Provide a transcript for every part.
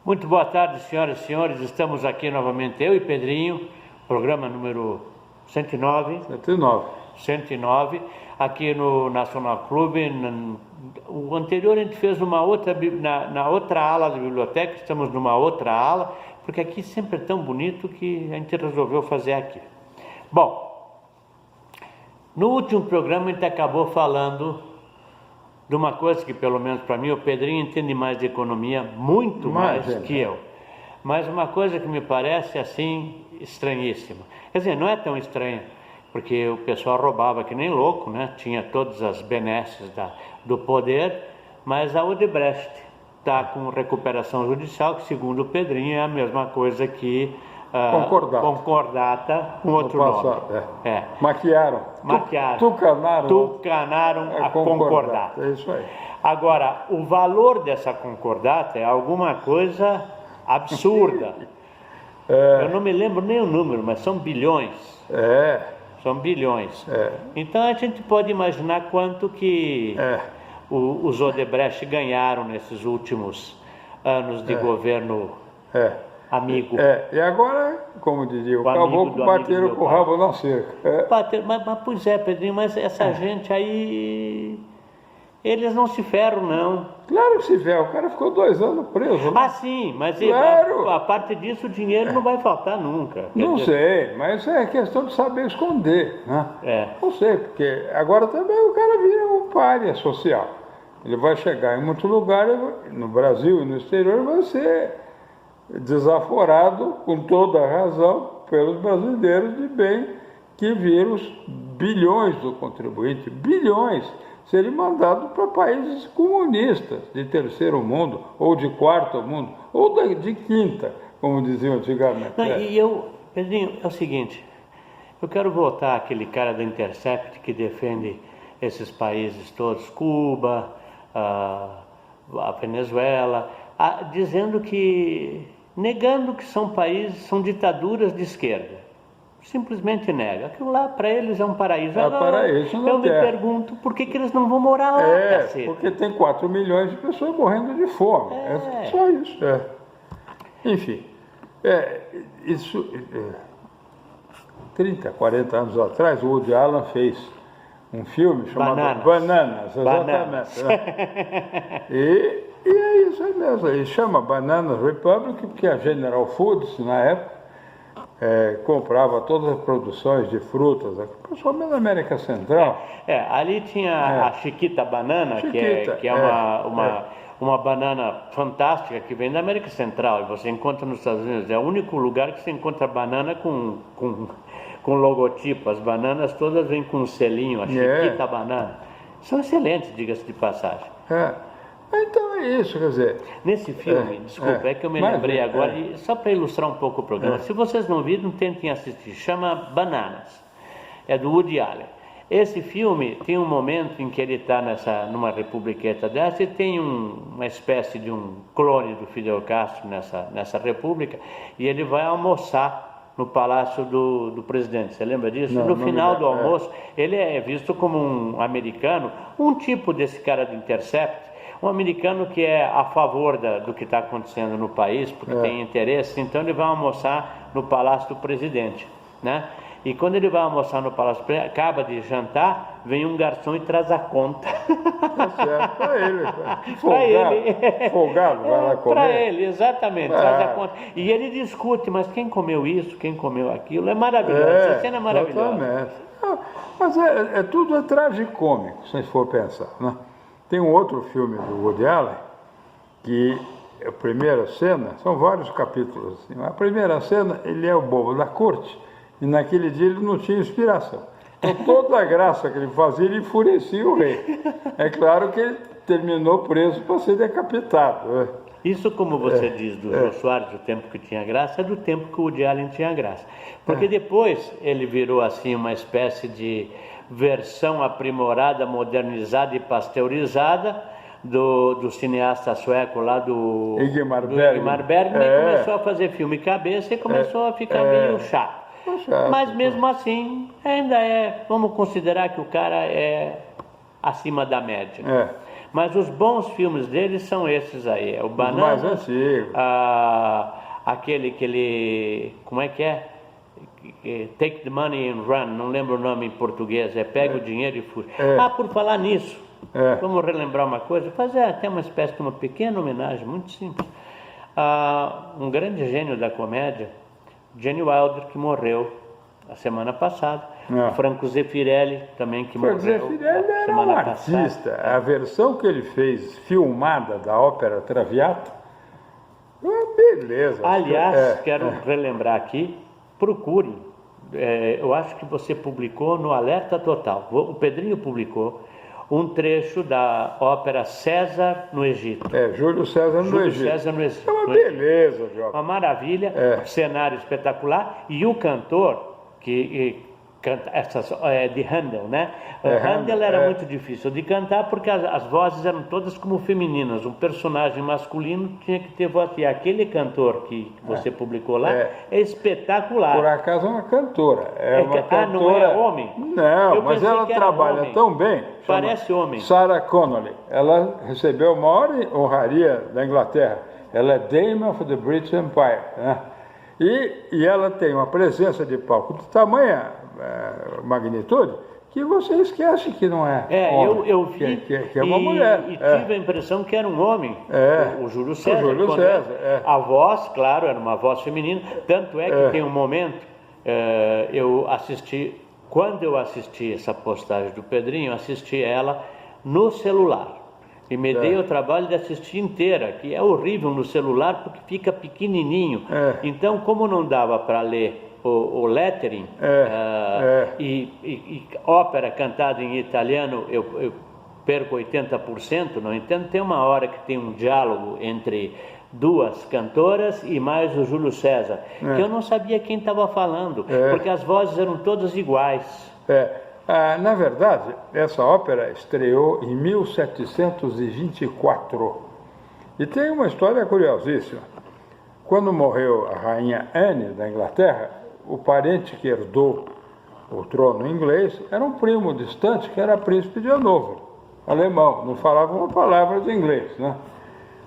Muito boa tarde, senhoras e senhores. Estamos aqui novamente, eu e Pedrinho, programa número 109. 109, aqui no Nacional Clube. O anterior a gente fez na outra ala da biblioteca, estamos numa outra ala, porque aqui sempre é tão bonito que a gente resolveu fazer aqui. Bom, no último programa a gente acabou falando de uma coisa que, pelo menos para mim, o Pedrinho entende mais de economia, muito mais que eu. Mas uma coisa que me parece, assim, estranhíssima. Quer dizer, não é tão estranha, porque o pessoal roubava que nem louco, né? Tinha todas as benesses do poder, mas a Odebrecht está com recuperação judicial, que segundo o Pedrinho é a mesma coisa que concordata com outro nome. Maquiaram. Tucanaram a concordata. É isso aí. Agora, o valor dessa concordata é alguma coisa absurda. Eu não me lembro nem o número, mas são bilhões. São bilhões. Então a gente pode imaginar quanto que os Odebrecht ganharam nesses últimos anos de governo amigo. E agora, como dizia o caboclo, bateram com o rabo na cerca. Mas pois é, Pedrinho, mas essa gente aí, eles não se ferram, não. Claro que se ferram, o cara ficou 2 anos preso. Né? Ah, sim, mas claro. a parte disso, o dinheiro não vai faltar nunca. Não sei, mas é questão de saber esconder, né? Não sei, porque agora também o cara vira um pária social. Ele vai chegar em muito lugar, no Brasil e no exterior, vai ser desaforado, com toda a razão, pelos brasileiros, de bem que viram os bilhões do contribuinte, bilhões, serem mandados para países comunistas, de terceiro mundo, ou de quarto mundo, ou de quinta, como diziam antigamente. Pedrinho, é o seguinte, eu quero voltar àquele cara da Intercept que defende esses países todos, Cuba, a Venezuela, dizendo negando que são países, são ditaduras de esquerda. Simplesmente nega. Aquilo lá para eles é um paraíso. Paraíso não eu me pergunto por que eles não vão morar lá, cacete? Porque tem 4 milhões de pessoas morrendo de fome. É só isso. Enfim, isso 30, 40 anos atrás, o Woody Allen fez um filme chamado Bananas, exatamente. E é isso aí mesmo, ele chama Bananas Republic, porque a General Foods, na época, comprava todas as produções de frutas, principalmente na América Central. Ali tinha a Chiquita Banana, que é uma banana fantástica que vem da América Central, e você encontra nos Estados Unidos, é o único lugar que você encontra banana com logotipo, as bananas todas vêm com um selinho, a Chiquita Banana. São excelentes, diga-se de passagem. Então é isso, quer dizer... Nesse filme, desculpa, é que eu me lembrei agora, e só para ilustrar um pouco o programa, se vocês não viram, tentem assistir, chama Bananas, é do Woody Allen. Esse filme tem um momento em que ele está numa republiqueta dessa e tem uma espécie de um clone do Fidel Castro nessa república, e ele vai almoçar no palácio do presidente, você lembra disso? No final do almoço, ele é visto como um americano, um tipo desse cara do Intercept, um americano que é a favor do que está acontecendo no país, porque tem interesse, então ele vai almoçar no palácio do presidente, né? E quando ele vai almoçar no palácio, acaba de jantar, vem um garçom e traz a conta. Para ele. Folgado, vai lá comer. Para ele, exatamente, traz a conta. E ele discute, mas quem comeu isso, quem comeu aquilo, é maravilhoso, essa cena é maravilhosa. Exatamente. Mas tudo é tragicômico, se a gente for pensar, né? Tem um outro filme do Woody Allen, que a primeira cena, são vários capítulos, assim, a primeira cena, ele é o bobo da corte, e naquele dia ele não tinha inspiração. Então toda a graça que ele fazia, ele enfurecia o rei. É claro que ele terminou preso para ser decapitado. Isso, como você diz, do Jô Soares, do tempo que tinha graça, é do tempo que o Woody Allen tinha graça. Porque depois ele virou assim uma espécie de versão aprimorada, modernizada e pasteurizada do cineasta sueco lá do Ingmar Bergman, e começou a fazer filme cabeça e começou a ficar meio chato. Mas mesmo assim, ainda vamos considerar que o cara é acima da média. Mas os bons filmes dele são esses aí. O Banana, mais antigos. Aquele, como é que é? Take the money and run, não lembro o nome em português, pega o dinheiro e fuja. Por falar nisso, vamos relembrar uma coisa, fazer até uma espécie de uma pequena homenagem, muito simples. Um grande gênio da comédia, Gene Wilder, que morreu a semana passada. Franco Zeffirelli também, que morreu Zeffirelli era um artista. A versão que ele fez, filmada, da ópera Traviata, uma beleza. Aliás, quero relembrar aqui, procure. Eu acho que você publicou no Alerta Total. O Pedrinho publicou um trecho da ópera César no Egito. Júlio César no Egito. César no Egito. É uma beleza, Jota. Uma maravilha, cenário espetacular. E o cantor que canta de Handel, né? Handel era muito difícil de cantar porque as vozes eram todas como femininas. Um personagem masculino tinha que ter voz. E aquele cantor que você publicou lá é espetacular. Por acaso é uma cantora. Uma cantora... não é homem? Não, mas ela trabalha tão bem. Parece homem. Sarah Connolly. Ela recebeu a maior honraria da Inglaterra. Ela é Dame of the British Empire, né? E ela tem uma presença de palco de tamanha magnitude que você esquece que não é homem, eu vi que é uma mulher. E tive a impressão que era um homem, o Júlio César. O Júlio César, A voz, claro, era uma voz feminina, tanto é que tem um momento, quando eu assisti essa postagem do Pedrinho, assisti ela no celular. E me dei o trabalho de assistir inteira, que é horrível no celular porque fica pequenininho. Então, como não dava para ler o lettering e ópera cantada em italiano, eu perco 80%. No entanto, tem uma hora que tem um diálogo entre duas cantoras e mais o Júlio César, que eu não sabia quem estava falando, porque as vozes eram todas iguais. Na verdade, essa ópera estreou em 1724 e tem uma história curiosíssima. Quando morreu a rainha Anne da Inglaterra, o parente que herdou o trono inglês era um primo distante que era príncipe de Hannover, alemão, não falava uma palavra de inglês, né?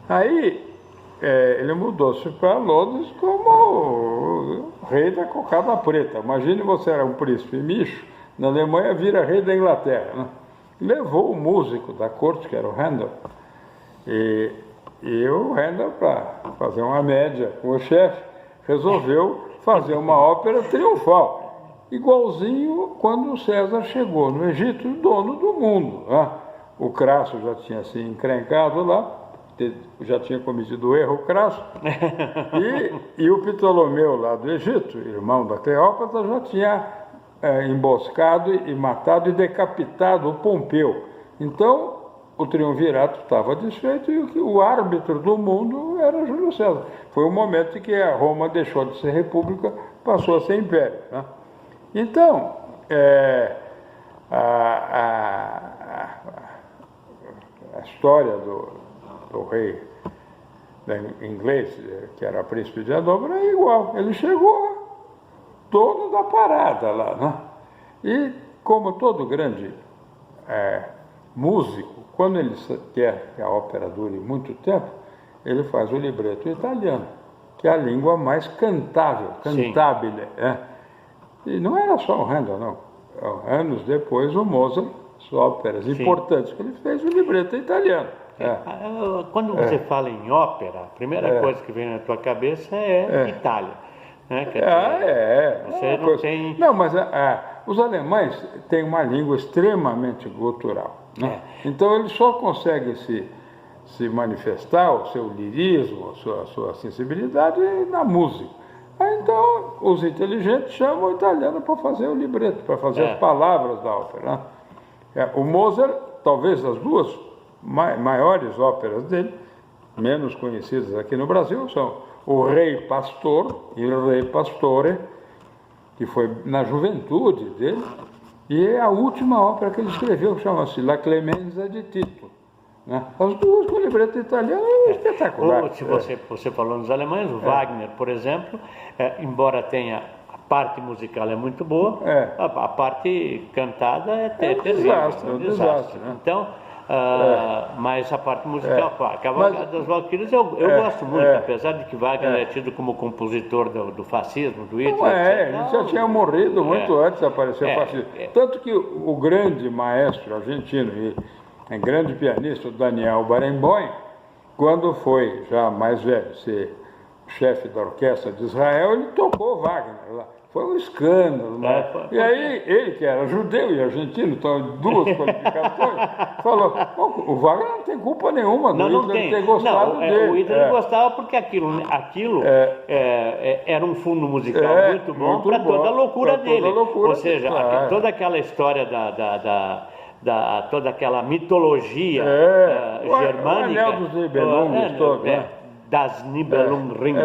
Aí ele mudou-se para Londres como o rei da cocada preta. Imagine você era um príncipe micho, na Alemanha vira rei da Inglaterra, né? Levou o músico da corte, que era o Handel, e o Handel, para fazer uma média com o chefe, resolveu fazer uma ópera triunfal, igualzinho quando o César chegou no Egito, dono do mundo, né? O Crasso já tinha se encrencado lá, já tinha cometido o erro Crasso, e o Ptolomeu lá do Egito, irmão da Cleópatra, já tinha emboscado e matado e decapitado o Pompeu. Então, o triunvirato estava desfeito e o árbitro do mundo era Júlio César. Foi o momento em que a Roma deixou de ser república, passou a ser império, né? Então, a história do rei inglês, que era príncipe de Hannover, é igual. Ele chegou dono da parada lá, né? E como todo grande músico, quando ele quer que a ópera dure muito tempo, ele faz o libreto italiano, que é a língua mais cantabile. E não era só o Handel, não. Anos depois, o Mozart, as óperas importantes que ele fez, o libreto italiano. Quando você fala em ópera, a primeira coisa que vem na tua cabeça é Itália. Você não tem... Não, mas os alemães têm uma língua extremamente gutural, né? Então eles só conseguem se manifestar o seu lirismo, a sua sensibilidade na música. Então os inteligentes chamam o italiano para fazer o libreto, para fazer as palavras da ópera, né? O Mozart, talvez as duas maiores óperas dele, menos conhecidas aqui no Brasil, são o Rei Pastor e o Rei Pastore, que foi na juventude dele, e a última ópera que ele escreveu, chama-se La Clemenza di Tito, né? As duas com libreto italiano, é espetacular. Se você falou nos alemães, o Wagner, por exemplo, embora tenha a parte musical é muito boa, a parte cantada é terrível, um desastre, né? Então, mas a parte musical, a Cavalgada das Valquírias eu gosto muito, apesar de que Wagner é tido como compositor do fascismo, do Hitler. Não ele já tinha morrido muito antes de aparecer o fascismo. Tanto que o grande maestro argentino e grande pianista, o Daniel Barenboim, quando foi já mais velho ser chefe da orquestra de Israel, ele tocou Wagner lá. Foi um escândalo, né? E aí, ele que era judeu e argentino, então duas qualificações, falou, o Wagner não tem culpa nenhuma do Hitler ter gostado dele. O Hitler gostava porque aquilo era um fundo musical muito bom para toda a loucura dele. Ou seja, toda aquela história toda aquela mitologia germânica. O anel dos Nibelungos todo, né? Das Nibelungring.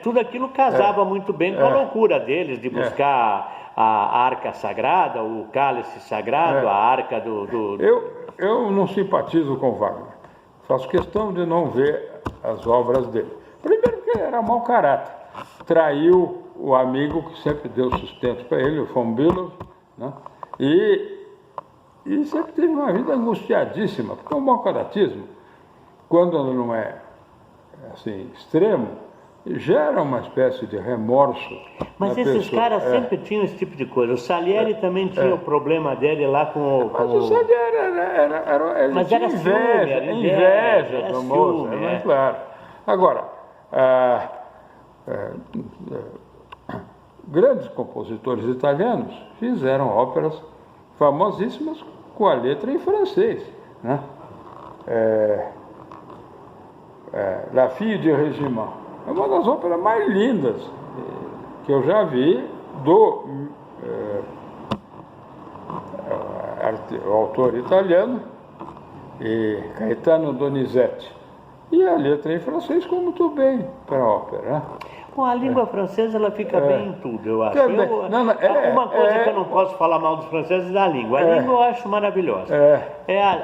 Tudo aquilo casava muito bem com a loucura deles de buscar a arca sagrada, o cálice sagrado, a arca do... Eu não simpatizo com Wagner. Faço questão de não ver as obras dele. Primeiro porque ele era mau caráter. Traiu o amigo que sempre deu sustento para ele, o von Bülow, né? E sempre teve uma vida angustiadíssima, porque o mau caratismo, quando ele não é assim, extremo, gera uma espécie de remorso. Mas esses caras sempre tinham esse tipo de coisa. O Salieri também tinha o problema dele lá com o... Mas o Salieri ele tinha inveja do moço, claro. Agora, grandes compositores italianos fizeram óperas famosíssimas com a letra em francês, né? La Fille de Régiment é uma das óperas mais lindas que eu já vi do autor italiano Gaetano Donizetti. E a letra em francês ficou muito bem para a ópera, né? Bom, a língua francesa ela fica bem em tudo, eu acho. Uma coisa que eu não posso falar mal dos franceses é da língua. A língua eu acho maravilhosa.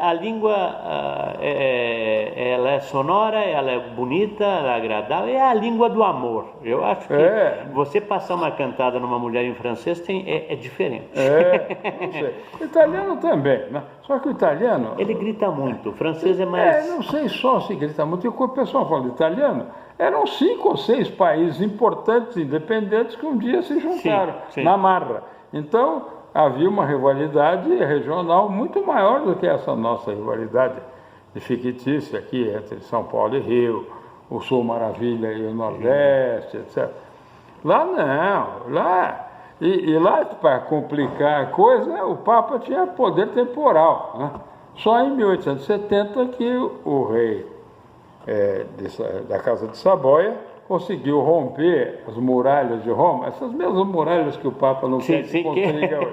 A língua, ela é sonora, ela é bonita, ela é agradável, é a língua do amor. Eu acho que você passar uma cantada numa mulher em francês é diferente. Não sei. O italiano também, né? Só que o italiano... Ele grita muito, o francês é mais... não sei só se grita muito, e o pessoal fala italiano... Eram 5 ou 6 países importantes, independentes, que um dia se juntaram na marra. Então, havia uma rivalidade regional muito maior do que essa nossa rivalidade fictícia aqui entre São Paulo e Rio, o Sul Maravilha e o Nordeste, etc. Lá não, lá... E lá, para complicar a coisa, o Papa tinha poder temporal, né? Só em 1870 que o rei... da Casa de Saboia, conseguiu romper as muralhas de Roma, essas mesmas muralhas que o Papa não quer que consiga hoje.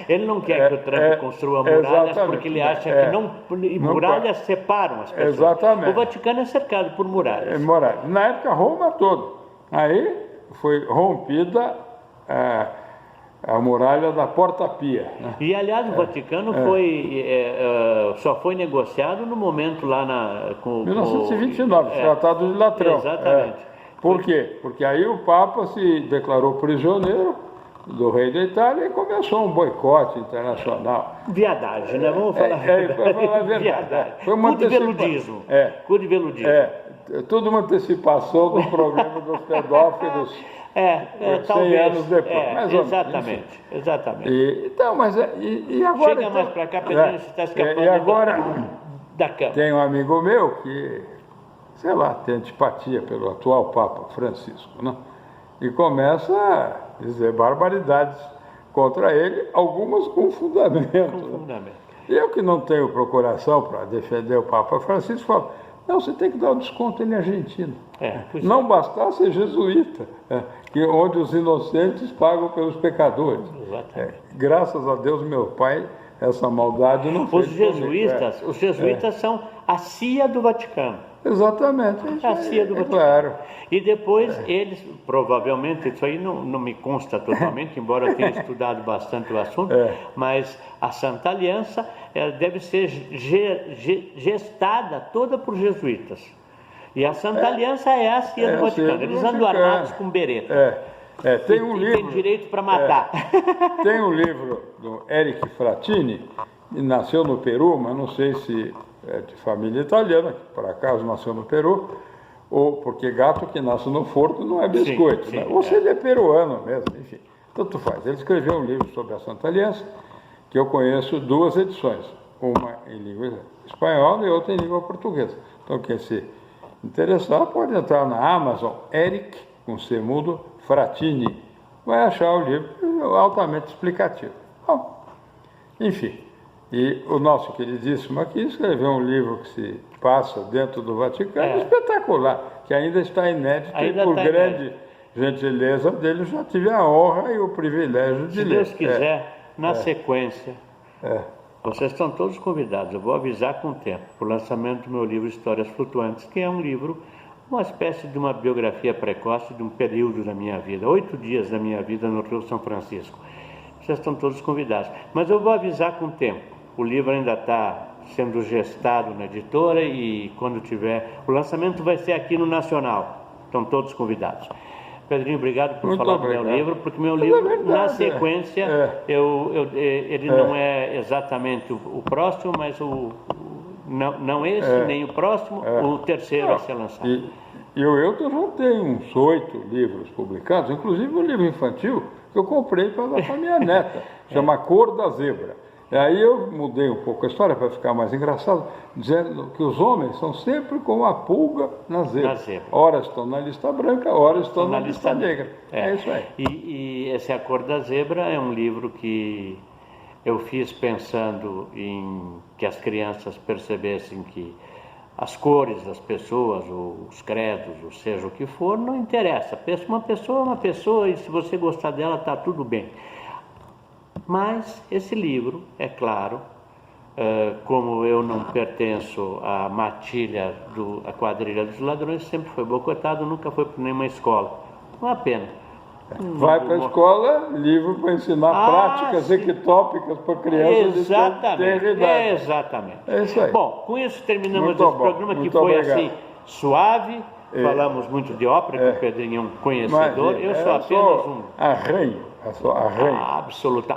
Ele não quer que o Trump construa muralhas porque ele acha que muralhas separam as pessoas. Exatamente. O Vaticano é cercado por muralhas. Na época, Roma toda. Aí foi rompida a muralha da Porta Pia. Né? E, aliás, o Vaticano só foi negociado no momento lá com... 1929, Tratado de Latrão. Exatamente. Por quê? Porque aí o Papa se declarou prisioneiro do rei da Itália e começou um boicote internacional. Viadagem, né? Vamos falar a verdade. Foi uma Cudiveludismo. Tudo uma antecipação do problema dos pedófilos. 100 anos depois, exatamente. Então, mas e agora... Chega mais para cá, Pedrinho, você está escapando e agora, da cama. Tem um amigo meu que, sei lá, tem antipatia pelo atual Papa Francisco, né? E começa a dizer barbaridades contra ele, algumas com fundamento. Eu que não tenho procuração para defender o Papa Francisco, falo, não, você tem que dar um desconto, ele é argentino. Não bastasse ser jesuíta, onde os inocentes pagam pelos pecadores. Graças a Deus, meu pai, essa maldade não fez. Os jesuítas são a CIA do Vaticano. Exatamente. A CIA do Vaticano. Claro. E depois eles, provavelmente, isso aí não me consta totalmente, embora eu tenha estudado bastante o assunto, mas a Santa Aliança deve ser gestada toda por jesuítas. E a Santa Aliança é a CIA do Vaticano. Eles andam armados com bereta. Tem um livro... Tem direito para matar. Tem um livro do Eric Fratini, nasceu no Peru, mas não sei se é de família italiana, que por acaso nasceu no Peru, ou porque gato que nasce no forno não é biscoito. Sim, né? Ou se ele é peruano mesmo, enfim, tanto faz. Ele escreveu um livro sobre a Santa Aliança, que eu conheço 2 edições, uma em língua espanhola e outra em língua portuguesa. Então, quem se interessar pode entrar na Amazon, Eric, com C mudo, Fratini, vai achar o livro altamente explicativo. Bom, enfim, e o nosso queridíssimo aqui escreveu um livro que se passa dentro do Vaticano, espetacular, que ainda está inédito e por grande gentileza dele já tive a honra e o privilégio de ler. Se Deus quiser, na sequência, vocês estão todos convidados, eu vou avisar com o tempo, para o lançamento do meu livro Histórias Flutuantes, que é um livro, uma espécie de uma biografia precoce de um período da minha vida, 8 dias da minha vida no Rio São Francisco. Vocês estão todos convidados, mas eu vou avisar com o tempo. O livro ainda está sendo gestado na editora e quando tiver, o lançamento vai ser aqui no Nacional, estão todos convidados. Pedrinho, obrigado por falar do meu livro, porque meu livro, na sequência, ele não é exatamente o próximo, mas não esse, nem o próximo, o terceiro a ser lançado. E o Elton já tem uns 8 livros publicados, inclusive um livro infantil que eu comprei para dar para minha neta, chama Cor da Zebra. E aí eu mudei um pouco a história para ficar mais engraçado, dizendo que os homens são sempre como a pulga na zebra. Ora estão na lista branca, ora estão na lista negra. É isso aí. E esse A Cor da Zebra é um livro que eu fiz pensando em que as crianças percebessem que as cores das pessoas, os credos, ou seja o que for, não interessa. Uma pessoa é uma pessoa e se você gostar dela, está tudo bem. Mas esse livro, é claro, como eu não pertenço à matilha, à quadrilha dos ladrões, sempre foi boicotado, nunca foi para nenhuma escola. Uma pena. Vai para a escola, livro para ensinar práticas equitópicas para crianças de ter idade. Exatamente. É isso aí. Bom, com isso terminamos esse programa que foi assim, suave. Falamos muito de ópera, que o Pedrinho é um conhecedor. Eu sou apenas um... arranho. Absoluta.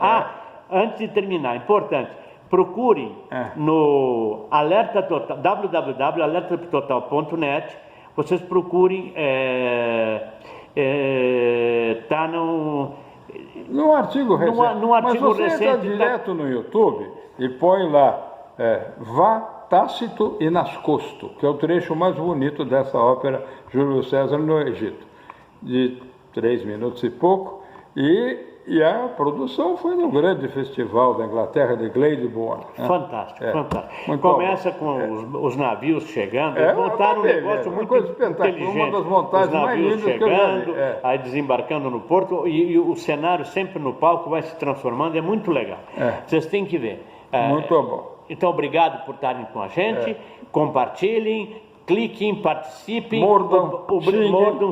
Antes de terminar, importante, procurem no Alerta Total, www.alertatotal.net, vocês procurem, está no artigo recente. Mas você entra direto no YouTube e põe lá, Vá Tácito e Nascosto, que é o trecho mais bonito dessa ópera Júlio César no Egito, de 3 minutos e pouco. E a produção foi no grande festival da Inglaterra de Gladstone. Fantástico, fantástico. Começa com os navios chegando, montaram um negócio muito inteligente. Uma das montagens mais lindas que eu já vi. Aí desembarcando no porto e o cenário sempre no palco vai se transformando, é muito legal. Vocês têm que ver. Muito bom. Então, obrigado por estarem com a gente, compartilhem, cliquem, participem, mordam,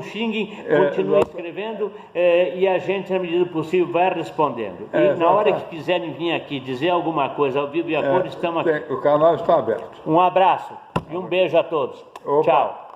xinguem, continuem escrevendo e a gente, na medida do possível, vai respondendo. E na hora que quiserem vir aqui dizer alguma coisa ao vivo e a cor, estamos aqui. O canal está aberto. Um abraço e um beijo a todos. Tchau.